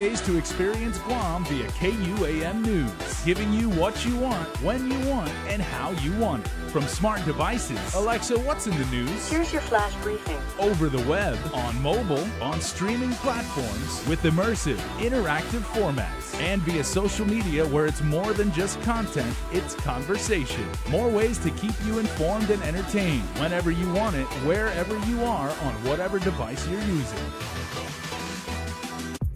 Ways to experience Guam via KUAM News, giving you what you want, when you want, and how you want it. From smart devices, Alexa, what's in the news? Here's your flash briefing. Over the web, on mobile, on streaming platforms, with immersive, interactive formats, and via social media where it's more than just content, it's conversation. More ways to keep you informed and entertained whenever you want it, wherever you are, on whatever device you're using.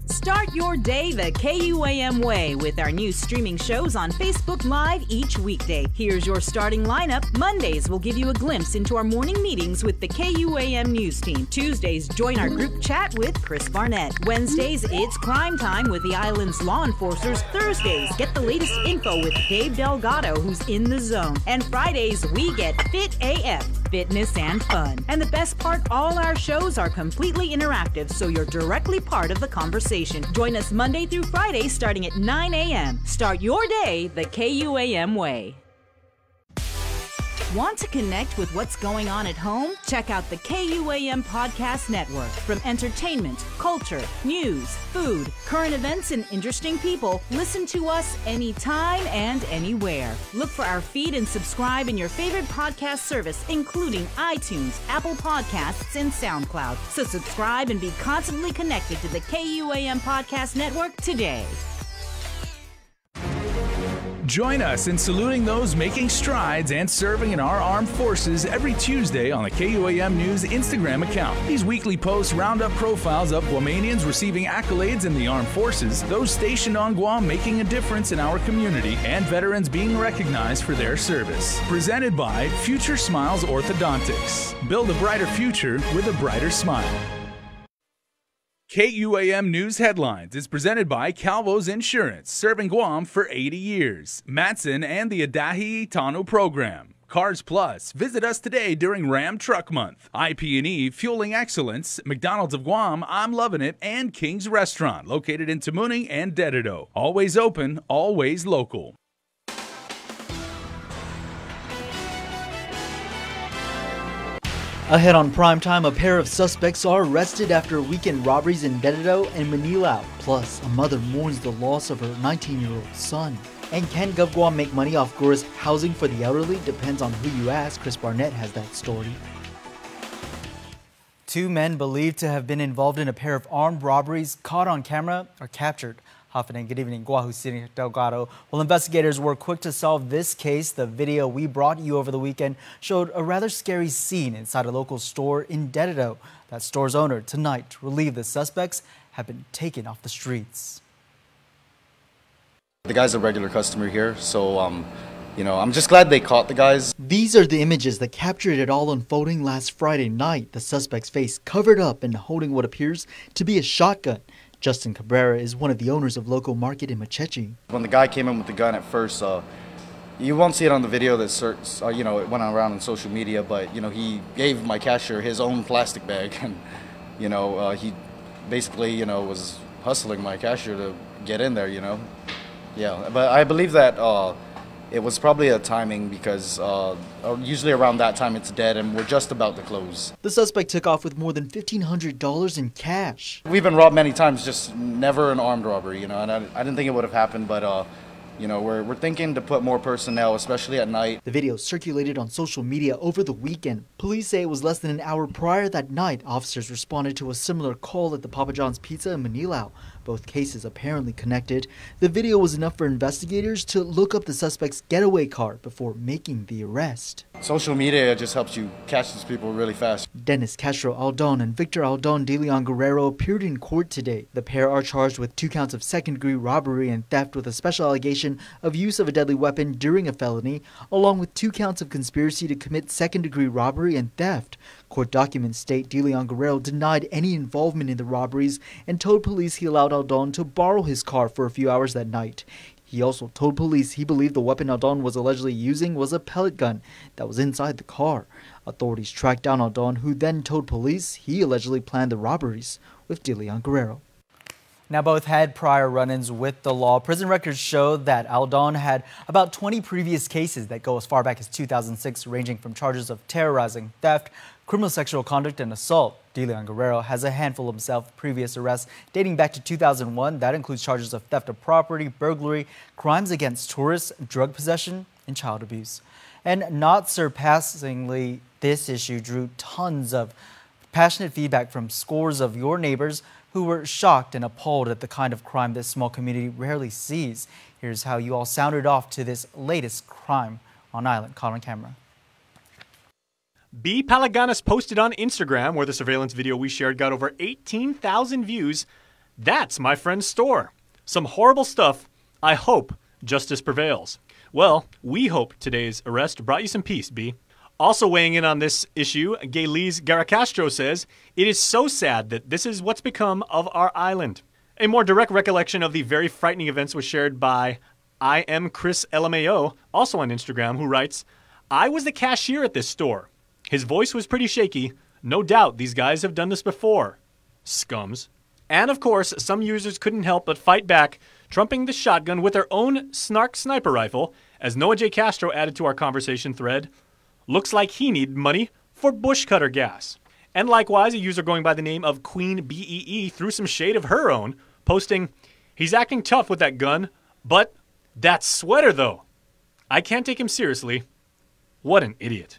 Start your day the KUAM way with our new streaming shows on Facebook Live each weekday. Here's your starting lineup. Mondays will give you a glimpse into our morning meetings with the KUAM News team. Tuesdays, join our group chat with Chris Barnett. Wednesdays, it's crime time with the island's law enforcers. Thursdays, get the latest info with Dave Delgado, who's in the zone. And Fridays, we get Fit AF, fitness and fun. And the best part, all our shows are completely interactive, so you're directly part of the conversation. Join us Monday through Friday starting at 9 a.m. Start your day the KUAM way. Want to connect with what's going on at home? Check out the KUAM Podcast Network. From entertainment, culture, news, food, current events, and interesting people, listen to us anytime and anywhere. Look for our feed and subscribe in your favorite podcast service, including iTunes, Apple Podcasts, and SoundCloud. So subscribe and be constantly connected to the KUAM Podcast Network today. Join us in saluting those making strides and serving in our armed forces every Tuesday on the KUAM News Instagram account. These weekly posts round up profiles of Guamanians receiving accolades in the armed forces, those stationed on Guam making a difference in our community, and veterans being recognized for their service. Presented by Future Smiles Orthodontics. Build a brighter future with a brighter smile. KUAM News Headlines is presented by Calvo's Insurance, serving Guam for 80 years. Matson and the Adahi Tano Program. Cars Plus. Visit us today during Ram Truck Month. IP&E Fueling Excellence. McDonald's of Guam, I'm Loving It, and King's Restaurant, located in Tamuning and Dededo. Always open, always local. Ahead on primetime, a pair of suspects are arrested after weekend robberies in Dededo and Manilao. Plus, a mother mourns the loss of her 19-year-old son. And can GovGuam make money off Gora's housing for the elderly? Depends on who you ask. Chris Barnett has that story. Two men believed to have been involved in a pair of armed robberies caught on camera are captured. Hafan, good evening. Guahu City Delgado. Well, investigators were quick to solve this case. The video we brought you over the weekend showed a rather scary scene inside a local store in Dededo. That store's owner tonight relieved the suspects have been taken off the streets. The guy's a regular customer here, so I'm just glad they caught the guys. These are the images that captured it all unfolding last Friday night. The suspect's face covered up and holding what appears to be a shotgun. Justin Cabrera is one of the owners of local market in Machechi. When the guy came in with the gun at first, you won't see it on the video that it went around on social media, but he gave my cashier his own plastic bag, and he basically was hustling my cashier to get in there. Yeah, but I believe that it was probably a timing because usually around that time it's dead and we're just about to close. The suspect took off with more than $1,500 in cash. We've been robbed many times, just never an armed robbery, and I didn't think it would have happened, but we're thinking to put more personnel, especially at night. The video circulated on social media over the weekend. Police say it was less than an hour prior that night. Officers responded to a similar call at the Papa John's Pizza in Manilao. Both cases apparently connected. The video was enough for investigators to look up the suspect's getaway car before making the arrest. Social media just helps you catch these people really fast. Dennis Castro Aldon and Victor Aldon de Leon Guerrero appeared in court today. The pair are charged with 2 counts of second-degree robbery and theft with a special allegation of use of a deadly weapon during a felony, along with 2 counts of conspiracy to commit second-degree robbery and theft. Court documents state De Leon Guerrero denied any involvement in the robberies and told police he allowed Aldon to borrow his car for a few hours that night. He also told police he believed the weapon Aldon was allegedly using was a pellet gun that was inside the car. Authorities tracked down Aldon, who then told police he allegedly planned the robberies with De Leon Guerrero. Now, both had prior run-ins with the law. Prison records show that Aldon had about 20 previous cases that go as far back as 2006, ranging from charges of terrorizing, theft, criminal sexual conduct, and assault. De Leon Guerrero has a handful of himself previous arrests dating back to 2001. That includes charges of theft of property, burglary, crimes against tourists, drug possession, and child abuse. And not surpassingly, this issue drew tons of passionate feedback from scores of your neighbors who were shocked and appalled at the kind of crime this small community rarely sees. Here's how you all sounded off to this latest crime on island. Caught on camera. B. Palaganas posted on Instagram, where the surveillance video we shared got over 18,000 views. That's my friend's store. Some horrible stuff. I hope justice prevails. Well, we hope today's arrest brought you some peace, B. Also weighing in on this issue, Gaylese Garacastro says, "It is so sad that this is what's become of our island." A more direct recollection of the very frightening events was shared by I am Chris LMAO, also on Instagram, who writes, "I was the cashier at this store. His voice was pretty shaky. No doubt these guys have done this before. Scums." And of course, some users couldn't help but fight back, trumping the shotgun with their own Snark sniper rifle, as Noah J. Castro added to our conversation thread, "Looks like he needed money for bushcutter gas." And likewise, a user going by the name of Queen BEE threw some shade of her own, posting, "He's acting tough with that gun, but that sweater though. I can't take him seriously. What an idiot."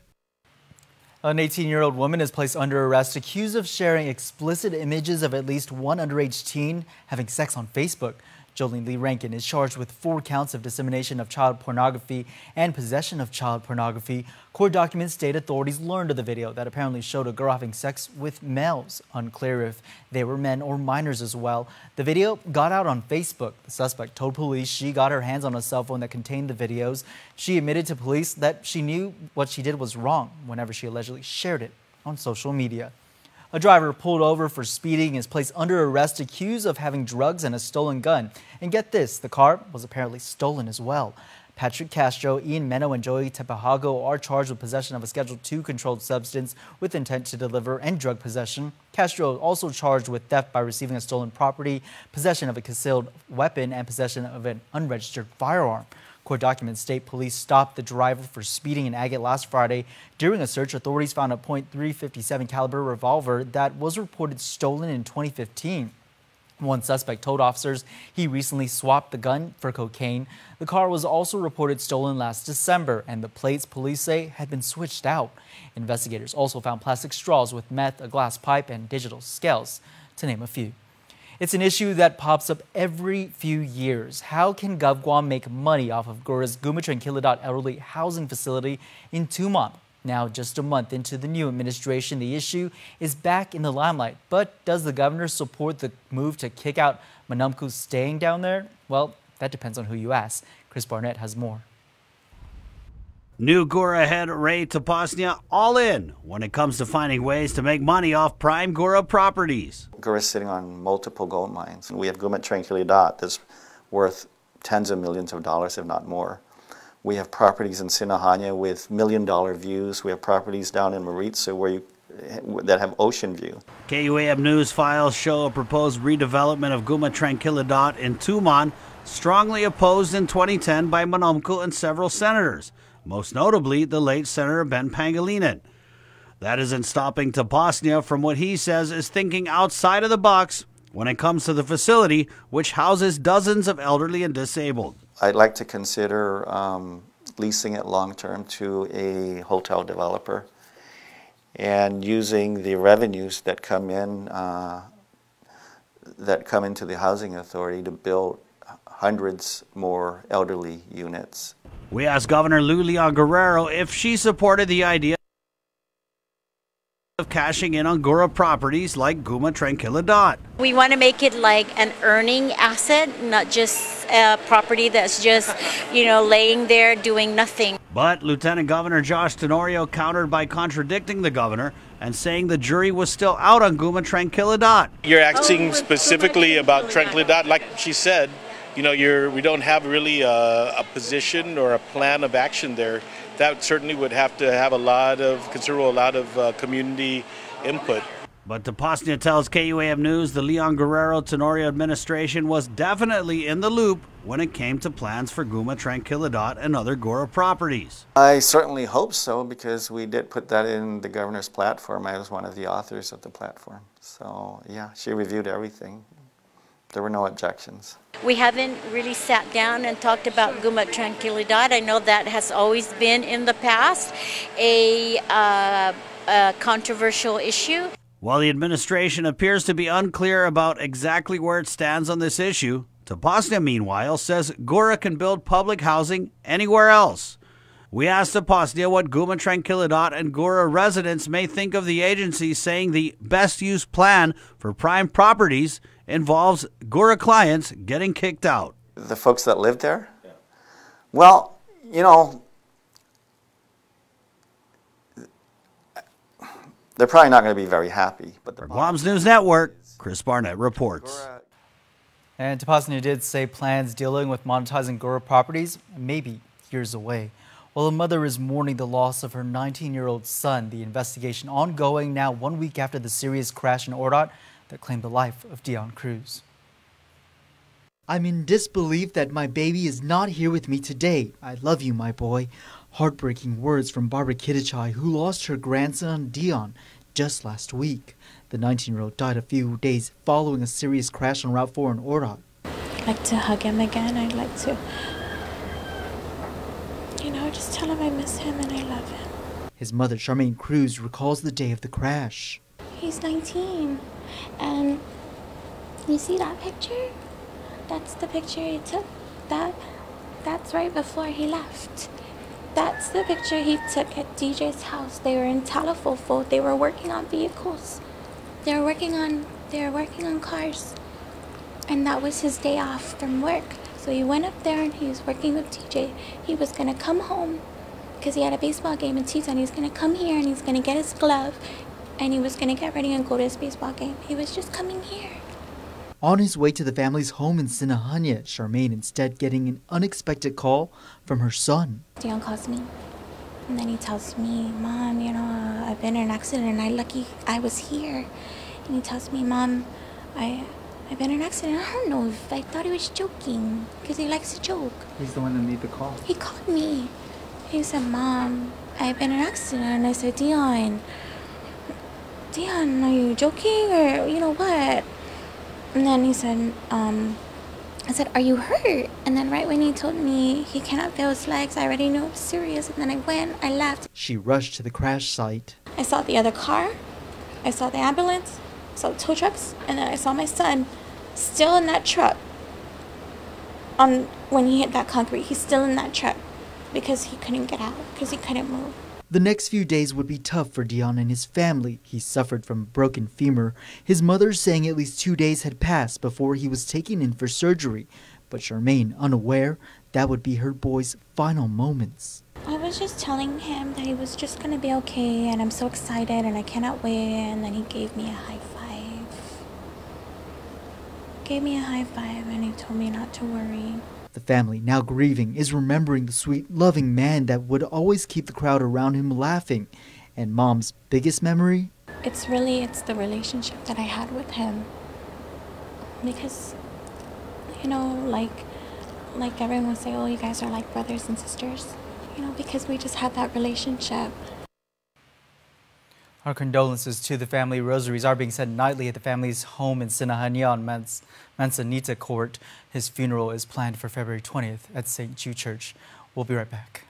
An 18-year-old woman is placed under arrest accused of sharing explicit images of at least one underage teen having sex on Facebook. Jolene Lee Rankin is charged with 4 counts of dissemination of child pornography and possession of child pornography. Court documents state authorities learned of the video that apparently showed a girl having sex with males. Unclear if they were men or minors as well. The video got out on Facebook. The suspect told police she got her hands on a cell phone that contained the videos. She admitted to police that she knew what she did was wrong whenever she allegedly shared it on social media. A driver pulled over for speeding is placed under arrest accused of having drugs and a stolen gun. And get this, the car was apparently stolen as well. Patrick Castro, Ian Meno, and Joey Tepahago are charged with possession of a Schedule II controlled substance with intent to deliver and drug possession. Castro also charged with theft by receiving a stolen property, possession of a concealed weapon, and possession of an unregistered firearm. Court documents state police stopped the driver for speeding in Agate last Friday. During a search, authorities found a .357 caliber revolver that was reported stolen in 2015. One suspect told officers he recently swapped the gun for cocaine. The car was also reported stolen last December, and the plates, police say, had been switched out. Investigators also found plastic straws with meth, a glass pipe, and digital scales, to name a few. It's an issue that pops up every few years. How can KUAM make money off of GORA's Guma Tranquilidad elderly housing facility in Tumon? Now, just a month into the new administration, the issue is back in the limelight. But does the governor support the move to kick out Manumku staying down there? Well, that depends on who you ask. Chris Barnett has more. New Gora head Ray Tapasnia all in when it comes to finding ways to make money off prime Gora properties. Gora is sitting on multiple gold mines. We have Guma Tranquilidad that's worth tens of millions of dollars, if not more. We have properties in Sinahaña with $1 million views. We have properties down in Maritza that have ocean view. KUAM News files show a proposed redevelopment of Guma Tranquilidad in Tumon, strongly opposed in 2010 by Manumku and several senators, most notably the late Senator Ben Pangilinan. That isn't stopping Tapasnia from what he says is thinking outside of the box when it comes to the facility, which houses dozens of elderly and disabled. I'd like to consider leasing it long-term to a hotel developer and using the revenues that come in, into the housing authority to build hundreds more elderly units. We asked Governor Lou Leon Guerrero if she supported the idea of cashing in on Gora properties like Guma Tranquilidad. We want to make it like an earning asset, not just a property that's just, laying there doing nothing. But Lieutenant Governor Josh Tenorio countered by contradicting the governor and saying the jury was still out on Guma Tranquilidad. You're asking specifically about Tranquilidad, like she said. We don't have really a position or a plan of action there. That certainly would have to have a lot of community input. But Tapasnia tells KUAM News the Leon Guerrero Tenorio administration was definitely in the loop when it came to plans for Guma Tranquilidad and other Gora properties. I certainly hope so, because we did put that in the governor's platform. I was one of the authors of the platform. So yeah, she reviewed everything. There were no objections. We haven't really sat down and talked about Guma Tranquilidad. I know that has always been in the past a controversial issue. While the administration appears to be unclear about exactly where it stands on this issue, Tapasnia, meanwhile, says Gora can build public housing anywhere else. We asked Tapasnia what Guma Tranquilidad and Gora residents may think of the agency saying the best use plan for prime properties involves Gora clients getting kicked out. The folks that live there? Yeah. Well, you know, they're probably not going to be very happy. But for Guam's News Network, Chris Barnett reports. And Tapasnia did say plans dealing with monetizing Gora properties may be years away. While a mother is mourning the loss of her 19-year-old son, the investigation ongoing now 1 week after the serious crash in Ordot that claimed the life of Dion Cruz. I'm in disbelief that my baby is not here with me today. I love you, my boy. Heartbreaking words from Barbara Kidichai, who lost her grandson Dion just last week. The 19-year-old died a few days following a serious crash on Route 4 in Ordot. I'd like to hug him again. I'd like to, just tell him I miss him and I love him. His mother, Charmaine Cruz, recalls the day of the crash. He's 19, and you see that picture? That's the picture he took. That's right before he left. That's the picture he took at DJ's house. They were in Talafofo. They were working on vehicles. They were working on cars. And that was his day off from work. So he went up there and he was working with DJ. He was gonna come home because he had a baseball game in Teton. He's gonna come here and he's gonna get his glove and he was gonna get ready and go to his baseball game. He was just coming here. On his way to the family's home in Sinahanya, Charmaine instead getting an unexpected call from her son. Dion calls me, and then he tells me, Mom, I've been in an accident and I'm lucky I was here. And he tells me, Mom, I've been in an accident. I don't know if I thought he was joking, because he likes to joke. He's the one that made the call. He called me. He said, Mom, I've been in an accident. And I said, Dion, are you joking or what? And then he said, I said, are you hurt? And then right when he told me he cannot feel his legs, I already knew it was serious. And then I left. She rushed to the crash site. I saw the other car. I saw the ambulance. I saw the tow trucks. And then I saw my son still in that truck. When he hit that concrete, he's still in that truck because he couldn't get out, because he couldn't move. The next few days would be tough for Dion and his family. He suffered from a broken femur. His mother saying at least 2 days had passed before he was taken in for surgery. But Charmaine, unaware, that would be her boy's final moments. I was just telling him that he was just going to be okay, and I'm so excited, and I cannot wait. And then he gave me a high five. Gave me a high five, and he told me not to worry. The family, now grieving, is remembering the sweet, loving man that would always keep the crowd around him laughing. And Mom's biggest memory? It's the relationship that I had with him. Because, like everyone would say, oh, you guys are like brothers and sisters. Because we just had that relationship. Our condolences to the family. Rosaries are being said nightly at the family's home in Sinahanya on Manzanita Court. His funeral is planned for February 20th at St. Jude Church. We'll be right back.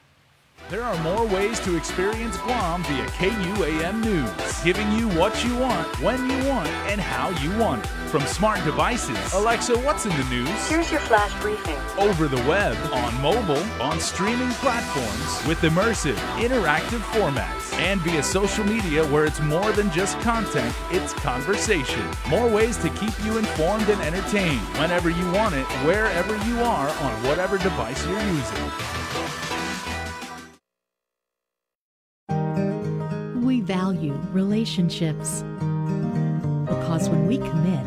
There are more ways to experience Guam via KUAM News, giving you what you want, when you want, and how you want it. From smart devices, Alexa, what's in the news? Here's your flash briefing. Over the web, on mobile, on streaming platforms, with immersive, interactive formats, and via social media where it's more than just content, it's conversation. More ways to keep you informed and entertained whenever you want it, wherever you are, on whatever device you're using. We value relationships because when we commit,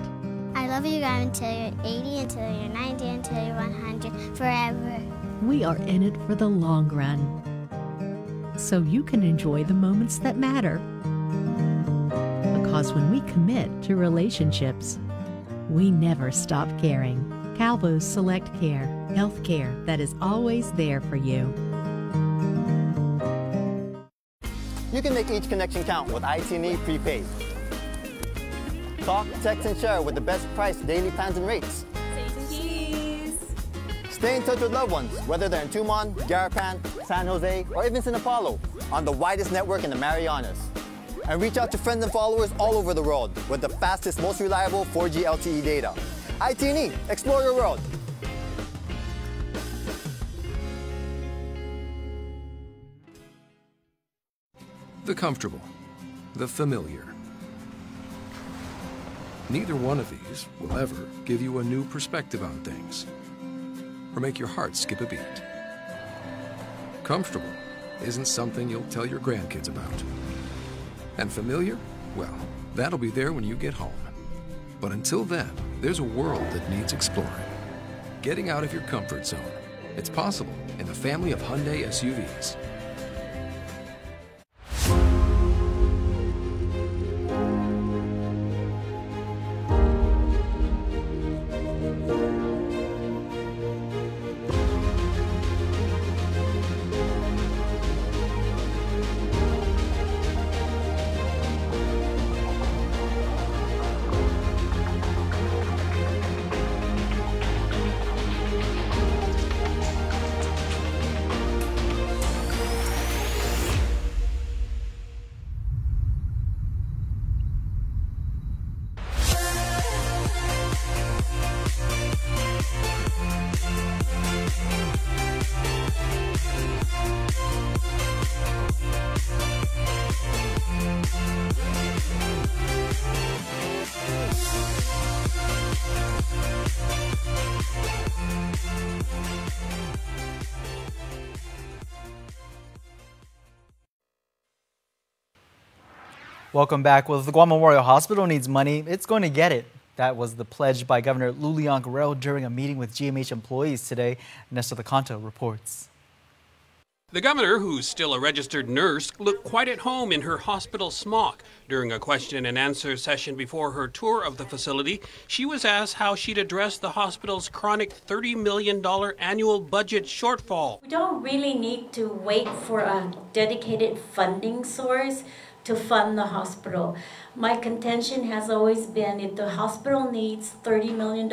I love you guys until you're 80, until you're 90, until you're 100, forever. We are in it for the long run, so you can enjoy the moments that matter. Because when we commit to relationships, we never stop caring. Calvo's Select Care, health care that is always there for you. You can make each connection count with IT&E Prepaid. Talk, text, and share with the best price daily plans and rates. Stay in touch with loved ones, whether they're in Tumon, Garapan, San Jose, or even San Paulo, on the widest network in the Marianas. And reach out to friends and followers all over the world with the fastest, most reliable 4G LTE data. IT&E, explore your world. The comfortable, the familiar. Neither one of these will ever give you a new perspective on things or make your heart skip a beat. Comfortable isn't something you'll tell your grandkids about. And familiar? Well, that'll be there when you get home. But until then, there's a world that needs exploring. Getting out of your comfort zone. It's possible in the family of Hyundai SUVs. Welcome back. Well, if the Guam Memorial Hospital needs money, it's going to get it. That was the pledge by Governor Lulian Guerrero during a meeting with GMH employees today. Nestor Lecanto reports. The governor, who's still a registered nurse, looked quite at home in her hospital smock. During a question and answer session before her tour of the facility, she was asked how she'd address the hospital's chronic $30 million annual budget shortfall. We don't really need to wait for a dedicated funding source to fund the hospital. My contention has always been if the hospital needs $30 million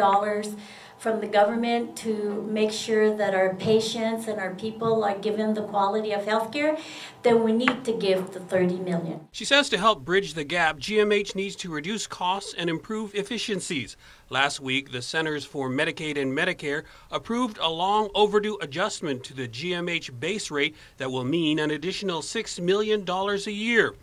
from the government to make sure that our patients and our people are given the quality of health care, then we need to give the $30 million. She says to help bridge the gap, GMH needs to reduce costs and improve efficiencies. Last week, the Centers for Medicaid and Medicare approved a long overdue adjustment to the GMH base rate that will mean an additional $6 million a year.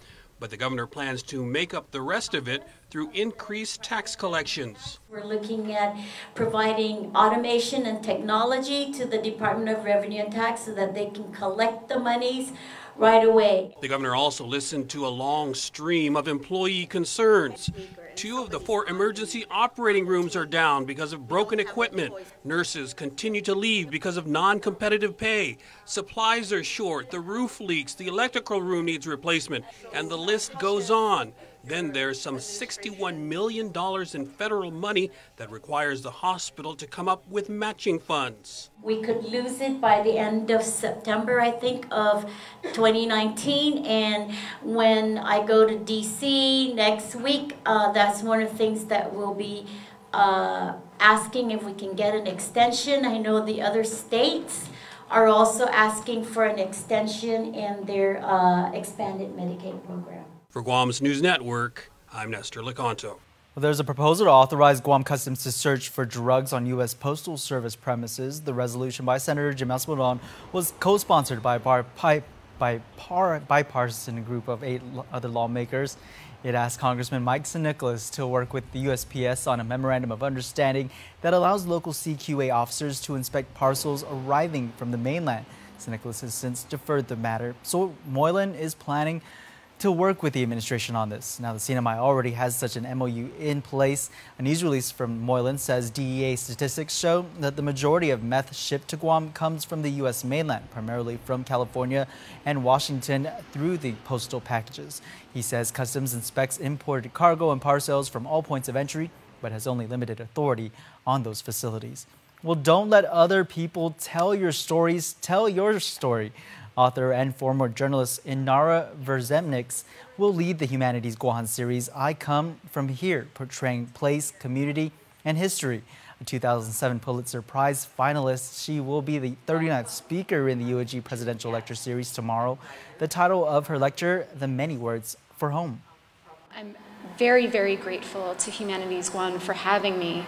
But the governor plans to make up the rest of it through increased tax collections. We're looking at providing automation and technology to the Department of Revenue and Tax so that they can collect the monies right away. The governor also listened to a long stream of employee concerns. 2 of the 4 emergency operating rooms are down because of broken equipment. Nurses continue to leave because of non-competitive pay. Supplies are short, the roof leaks, the electrical room needs replacement, and the list goes on. Then there's some $61 million in federal money that requires the hospital to come up with matching funds. We could lose it by the end of September, I think, of 2019. And when I go to DC next week, that's one of the things that we'll be asking if we can get an extension. I know the other states are also asking for an extension in their expanded Medicaid program. For Guam's News Network, I'm Nestor Lecanto. Well, there's a proposal to authorize Guam Customs to search for drugs on U.S. Postal Service premises. The resolution by Senator Jim Espadon was co-sponsored by a bipartisan group of 8 other lawmakers. It asked Congressman Mike San Nicolas to work with the USPS on a memorandum of understanding that allows local CQA officers to inspect parcels arriving from the mainland. San Nicolas has since deferred the matter. So Moylan is planning to work with the administration on this. Now, the CNMI already has such an MOU in place. A news release from Moylan says DEA statistics show that the majority of meth shipped to Guam comes from the U.S. mainland, primarily from California and Washington through the postal packages. He says Customs inspects imported cargo and parcels from all points of entry, but has only limited authority on those facilities. Well, don't let other people tell your stories. Tell your story. Author and former journalist Inara Verzemniks will lead the Humanities Guahan series I Come From Here, portraying place, community, and history. A 2007 Pulitzer Prize finalist, she will be the 39th speaker in the UOG Presidential Lecture Series tomorrow. The title of her lecture, The Many Words for Home. I'm very, very grateful to Humanities Guahan for having me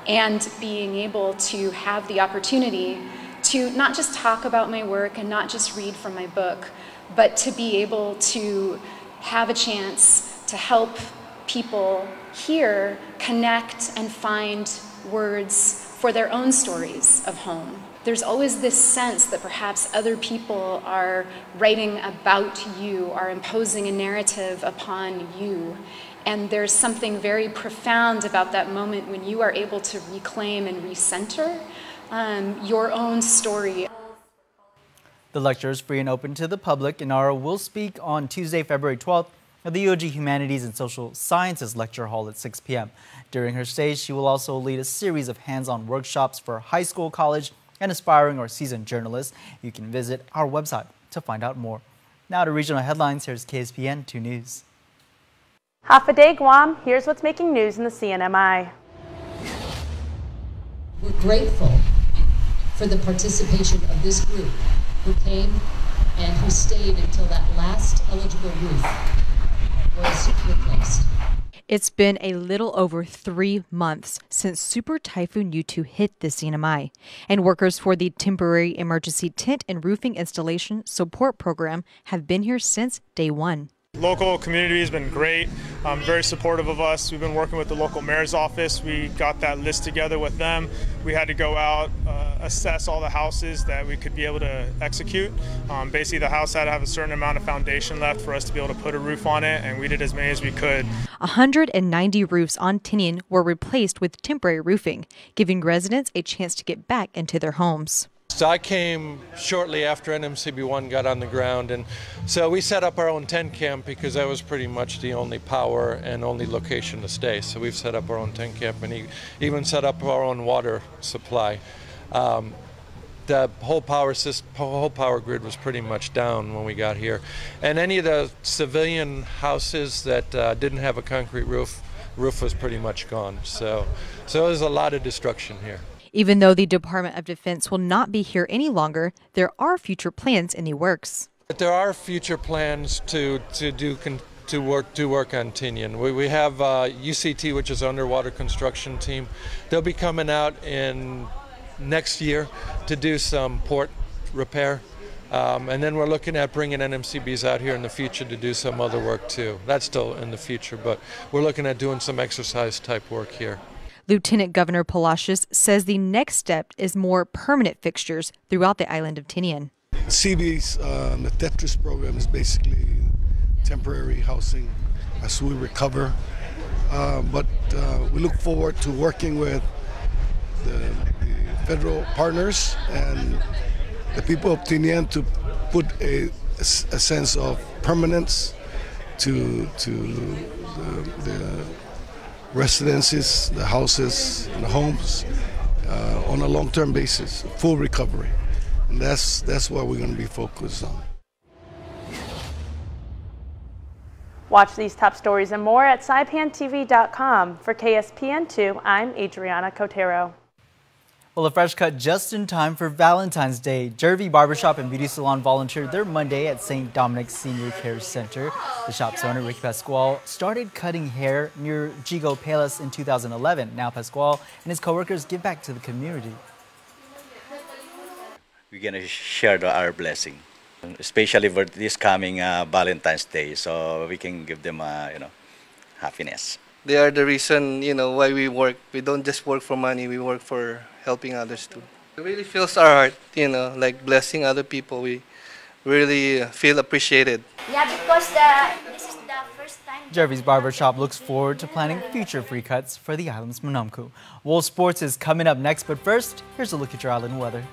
and being able to have the opportunity to not just talk about my work and not just read from my book, but to be able to have a chance to help people here connect and find words for their own stories of home. There's always this sense that perhaps other people are writing about you, are imposing a narrative upon you. And there's something very profound about that moment when you are able to reclaim and recenter your own story. The lecture is free and open to the public. Inara will speak on Tuesday, February 12th at the UOG Humanities and Social Sciences Lecture Hall at 6 p.m. During her stage, she will also lead a series of hands-on workshops for high school, college, and aspiring or seasoned journalists. You can visit our website to find out more. Now to regional headlines, here's KSPN 2 News. Half a day, Guam. Here's what's making news in the CNMI. We're grateful for the participation of this group who came and who stayed until that last eligible roof was replaced. It's been a little over 3 months since Super Typhoon U2 hit the CNMI, and workers for the Temporary Emergency Tent and Roofing Installation Support Program have been here since day one. Local community has been great, very supportive of us. We've been working with the local mayor's office. We got that list together with them. We had to go out, assess all the houses that we could be able to execute. Basically, the house had to have a certain amount of foundation left for us to be able to put a roof on it, and we did as many as we could. 190 roofs on Tinian were replaced with temporary roofing, giving residents a chance to get back into their homes. So I came shortly after NMCB1 got on the ground, and so we set up our own tent camp because that was pretty much the only power and only location to stay. So we've set up our own tent camp and even set up our own water supply. The whole power grid was pretty much down when we got here, and any of the civilian houses that didn't have a concrete roof was pretty much gone. So there's a lot of destruction here. Even though the Department of Defense will not be here any longer, there are future plans in the works. There are future plans to work on Tinian. We have UCT, which is underwater construction team. They'll be coming out in next year to do some port repair. And then we're looking at bringing NMCBs out here in the future to do some other work too. That's still in the future, but we're looking at doing some exercise type work here. Lieutenant Governor Palacios says the next step is more permanent fixtures throughout the island of Tinian. CB's, the Tetris program is basically temporary housing as we recover. But we look forward to working with the federal partners and the people of Tinian to put a sense of permanence to the residences, the houses, and the homes on a long-term basis, full recovery. And that's what we're going to be focused on. Watch these top stories and more at saipantv.com. For KSPN2, I'm Adriana Cotero. Well, a fresh cut just in time for Valentine's Day. Jervy Barbershop and Beauty Salon volunteered their Monday at St. Dominic's Senior Care Center. The shop's owner, Ricky Pascual, started cutting hair near Gigo Palas in 2011. Now Pascual and his co-workers give back to the community. We're going to share our blessing, especially for this coming Valentine's Day, so we can give them, happiness. They are the reason, why we work. We don't just work for money, we work for helping others too. It really fills our heart, like blessing other people. We really feel appreciated. Yeah, because this Jervy's Barbershop looks forward to planning future free cuts for the island's Manamku. World Sports is coming up next, but first, here's a look at your island weather.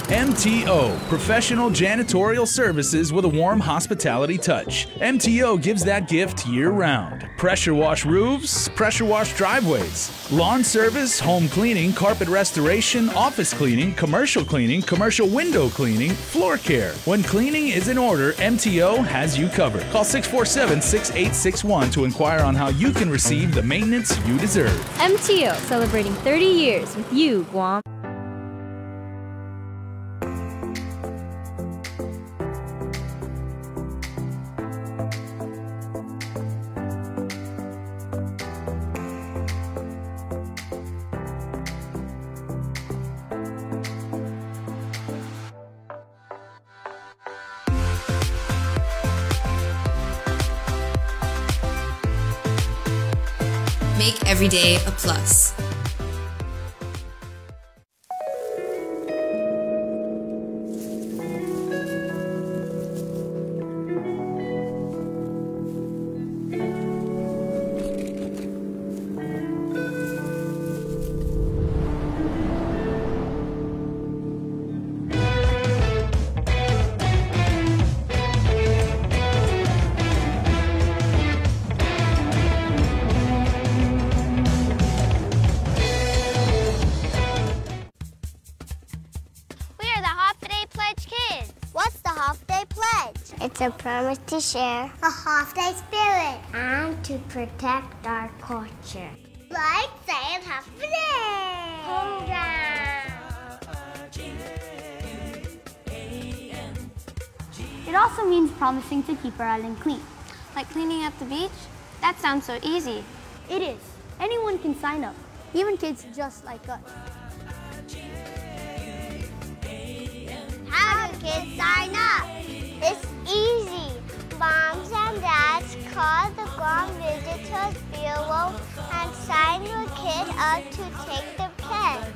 MTO, professional janitorial services with a warm hospitality touch. MTO gives that gift year-round. Pressure wash roofs, pressure wash driveways, lawn service, home cleaning, carpet restoration, office cleaning, commercial window cleaning, floor care. When cleaning is in order, MTO has you covered. Call 647-6861 to inquire on how you can receive the maintenance you deserve. MTO, celebrating 30 years with you, Guam. Make every day a plus. It's a promise to share a half-day spirit and to protect our culture. Like saying happy day! Home It also means promising to keep our island clean. Like cleaning up the beach? That sounds so easy. It is. Anyone can sign up, even kids just like us. How do kids sign up? It's easy. Moms and dads call the Guam Visitors Bureau and sign your kid up to take the pen.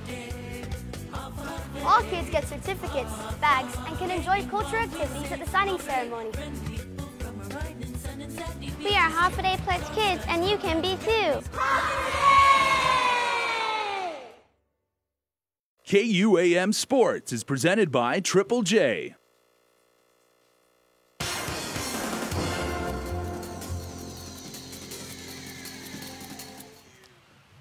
All kids get certificates, bags, and can enjoy cultural activities at the signing ceremony. We are half-a-day pledge kids, and you can be too. KUAM Sports is presented by Triple J.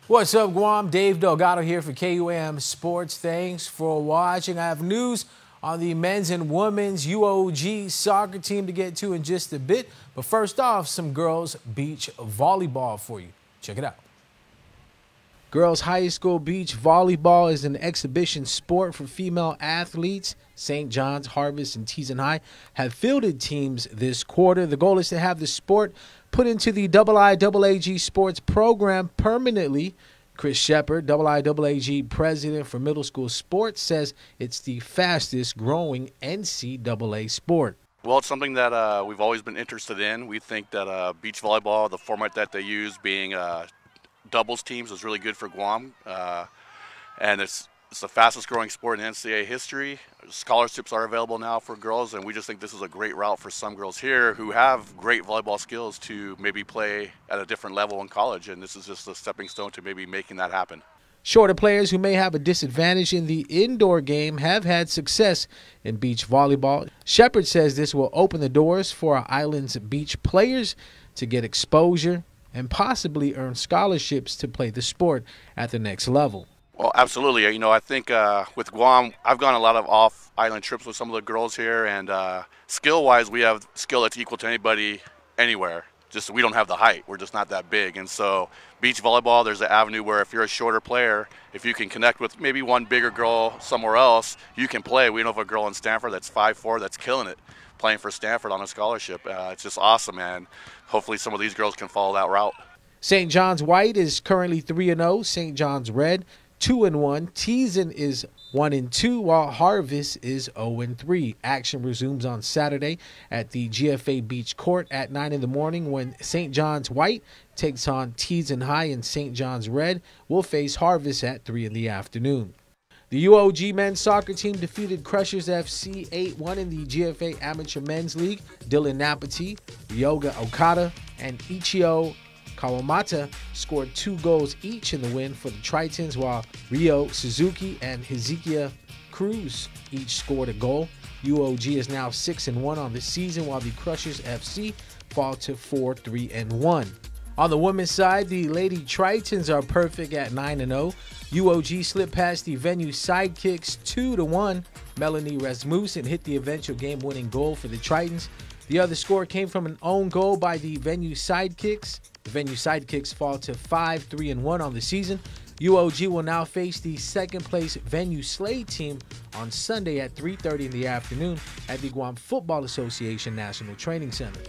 What's up, Guam? Dave Delgado here for KUAM Sports. Thanks for watching. I have news on the men's and women's UOG soccer team to get to in just a bit. But first off, some girls beach volleyball for you. Check it out. Girls high school beach volleyball is an exhibition sport for female athletes. St. John's, Harvest, and Teason High have fielded teams this quarter. The goal is to have the sport put into the IIAAG sports program permanently. Chris Shepard, IIAAG president for middle school sports, says it's the fastest growing NCAA sport. Well, it's something that we've always been interested in. We think that beach volleyball, the format that they use being doubles teams, is really good for Guam. And it's the fastest growing sport in NCAA history. Scholarships are available now for girls, and we just think this is a great route for some girls here who have great volleyball skills to maybe play at a different level in college, and this is just a stepping stone to maybe making that happen. Shorter players who may have a disadvantage in the indoor game have had success in beach volleyball. Shepard says this will open the doors for our island's beach players to get exposure and possibly earn scholarships to play the sport at the next level. Well, absolutely. You know, I think with Guam, I've gone a lot of off-island trips with some of the girls here, and skill-wise, we have skill that's equal to anybody anywhere. Just we don't have the height. We're just not that big. And so beach volleyball, there's an avenue where if you're a shorter player, if you can connect with maybe one bigger girl somewhere else, you can play. We know of a girl in Stanford that's 5'4", that's killing it. playing for Stanford on a scholarship. It's just awesome, and hopefully some of these girls can follow that route. St. John's White is currently 3-0. St. John's Red 2-1. Teason is 1-2, while Harvest is 0-3. Action resumes on Saturday at the GFA Beach Court at 9 in the morning when St. John's White takes on Teason High, and St. John's Red will face Harvest at 3 in the afternoon. The UOG men's soccer team defeated Crushers FC 8-1 in the GFA Amateur Men's League. Dylan Napati, Ryoga Okada, and Ichio Kawamata scored 2 goals each in the win for the Tritons, while Ryo Suzuki and Hezekiah Cruz each scored a goal. UOG is now 6-1 on the season, while the Crushers FC fall to 4-3-1. On the women's side, the Lady Tritons are perfect at 9-0. UOG slipped past the Venue Sidekicks 2-1. Melanie Rasmussen hit the eventual game-winning goal for the Tritons. The other score came from an own goal by the Venue Sidekicks. The Venue Sidekicks fall to 5-3-1 on the season. UOG will now face the second-place Venue Slade team on Sunday at 3:30 in the afternoon at the Guam Football Association National Training Center.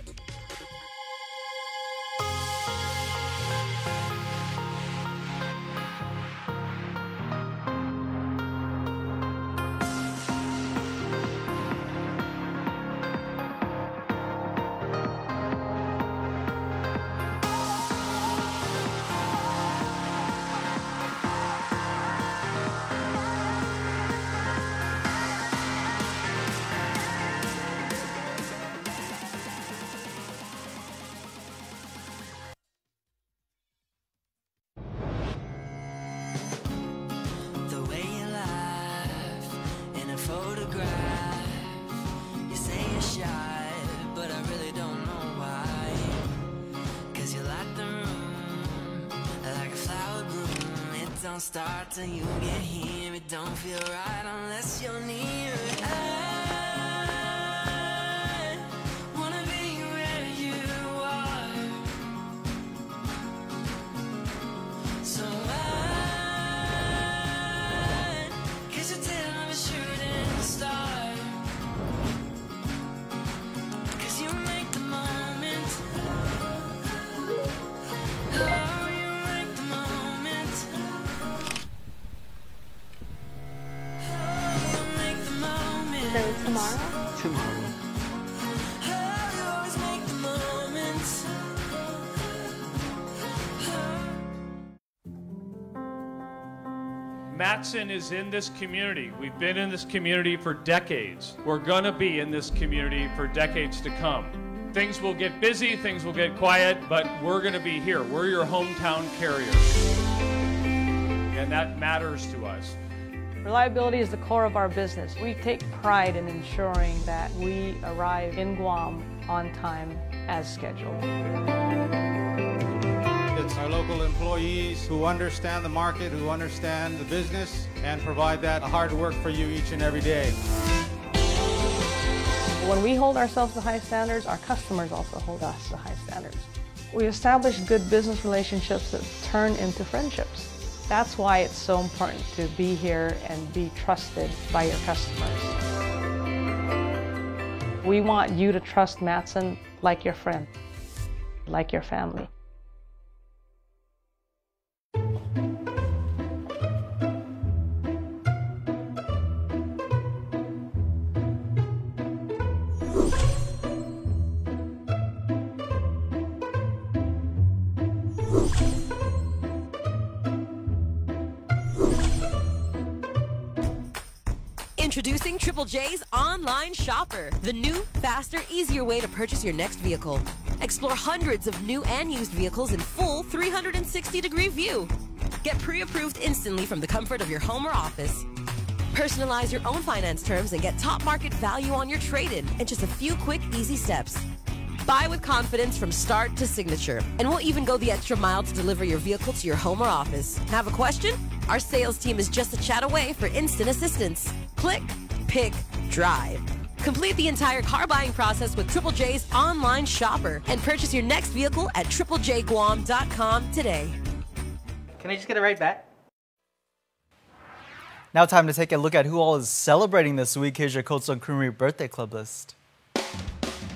Don't start till you get here. It don't feel right unless you're near it. I wanna be where you are. So I kiss your tail of a shooting star. 'Cause you make the moment. Oh, you make the moment. So tomorrow? Tomorrow. Matson is in this community. We've been in this community for decades. We're gonna be in this community for decades to come. Things will get busy, things will get quiet, but we're gonna be here. We're your hometown carrier. And that matters to us. Reliability is the core of our business. We take pride in ensuring that we arrive in Guam on time as scheduled. It's our local employees who understand the market, who understand the business, and provide that hard work for you each and every day. When we hold ourselves to high standards, our customers also hold us to high standards. We establish good business relationships that turn into friendships. That's why it's so important to be here and be trusted by your customers. We want you to trust Matson like your friend, like your family. Introducing Triple J's Online Shopper, the new, faster, easier way to purchase your next vehicle. Explore hundreds of new and used vehicles in full 360-degree view. Get pre-approved instantly from the comfort of your home or office. Personalize your own finance terms and get top market value on your trade-in in just a few quick, easy steps. Buy with confidence from start to signature, and we'll even go the extra mile to deliver your vehicle to your home or office. Have a question? Our sales team is just a chat away for instant assistance. Click, pick, drive. Complete the entire car buying process with Triple J's Online Shopper and purchase your next vehicle at triplejguam.com today. Can I just get it right back? Now time to take a look at who all is celebrating this week. Here's your Cold Stone Creamery Birthday Club list.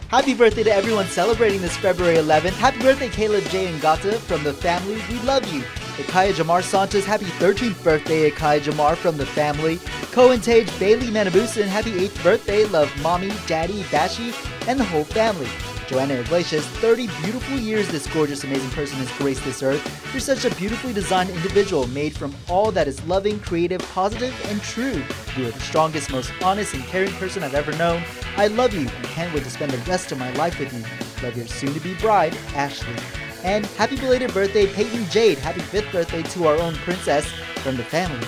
Happy birthday to everyone celebrating this February 11th. Happy birthday, Caleb J. and Gata from the family. We love you. Ikaya Jamar Santos, happy 13th birthday, Ikaya Jamar from the family. Cohen Tage, Bailey Manabusin, happy 8th birthday. Love mommy, daddy, Bashi, and the whole family. Joanna Iglesias, 30 beautiful years this gorgeous, amazing person has graced this earth. You're such a beautifully designed individual made from all that is loving, creative, positive, and true. You are the strongest, most honest, and caring person I've ever known. I love you and can't wait to spend the rest of my life with you. Love your soon-to-be bride, Ashley. And happy belated birthday, Peyton Jade. Happy 5th birthday to our own princess from the family.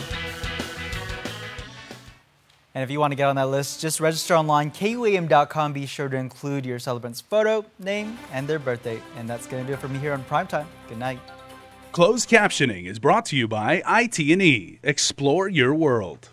And if you want to get on that list, just register online, KUAM.com. Be sure to include your celebrant's photo, name, and their birthday. And that's going to do it for me here on Primetime. Good night. Closed captioning is brought to you by IT&E. Explore your world.